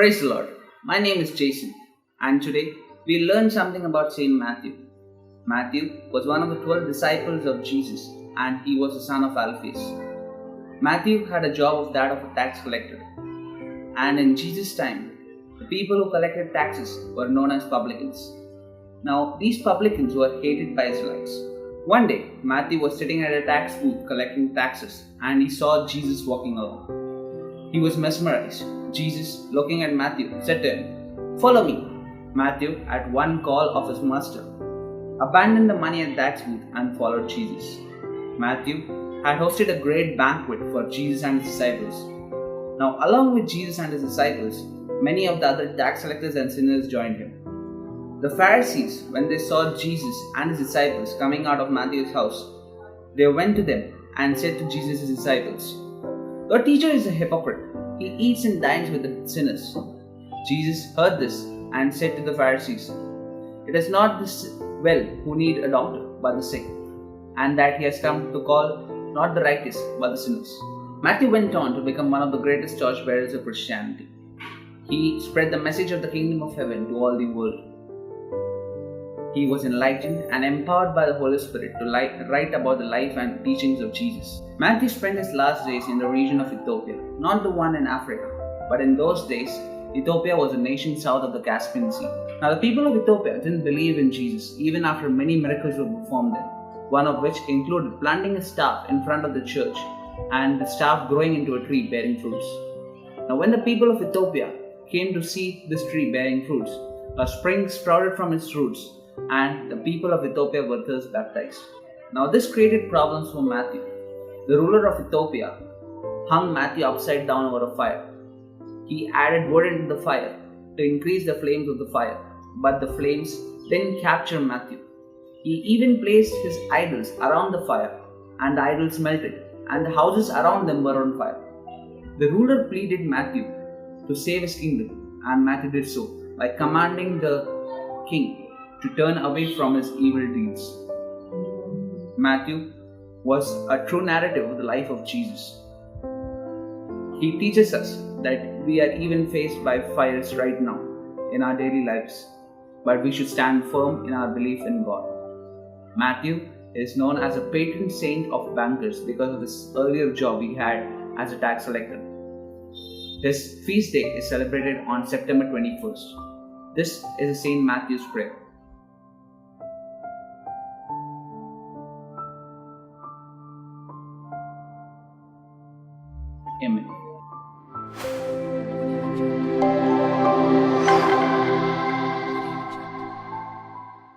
Praise the Lord. My name is Jason, and today we learn something about Saint Matthew. Matthew was one of the 12 disciples of Jesus, and he was the son of Alphaeus. Matthew had a job of that of a tax collector, and in Jesus' time, the people who collected taxes were known as publicans. Now, these publicans were hated by Israelites. One day, Matthew was sitting at a tax booth collecting taxes, and he saw Jesus walking along. He was mesmerized. Jesus, looking at Matthew, said to him, "Follow me." Matthew, at one call of his master, abandoned the money at the tax booth and followed Jesus. Matthew had hosted a great banquet for Jesus and his disciples. Now, along with Jesus and his disciples, many of the other tax collectors and sinners joined him. The Pharisees, when they saw Jesus and his disciples coming out of Matthew's house, they went to them and said to Jesus' disciples, "Your teacher is a hypocrite. He eats and dines with the sinners." Jesus heard this and said to the Pharisees, "It is not the well who need a doctor, but the sick, and that he has come to call not the righteous, but the sinners." Matthew went on to become one of the greatest torchbearers of Christianity. He spread the message of the kingdom of heaven to all the world. He was enlightened and empowered by the Holy Spirit to write about the life and teachings of Jesus. Matthew spent his last days in the region of Ethiopia, not the one in Africa, but in those days, Ethiopia was a nation south of the Caspian Sea. Now, the people of Ethiopia didn't believe in Jesus even after many miracles were performed there, one of which included planting a staff in front of the church and the staff growing into a tree bearing fruits. Now, when the people of Ethiopia came to see this tree bearing fruits, a spring sprouted from its roots, and the people of Ethiopia were thus baptized. Now, this created problems for Matthew. The ruler of Ethiopia hung Matthew upside down over a fire. He added wood into the fire to increase the flames of the fire, but the flames didn't capture Matthew. He even placed his idols around the fire, and the idols melted, and the houses around them were on fire. The ruler pleaded Matthew to save his kingdom, and Matthew did so by commanding the king to turn away from his evil deeds. Matthew was a true narrative of the life of Jesus. He teaches us that we are even faced by fires right now in our daily lives, but we should stand firm in our belief in God. Matthew is known as a patron saint of bankers because of his earlier job he had as a tax collector. His feast day is celebrated on September 21st. This is a Saint Matthew's prayer. Amen.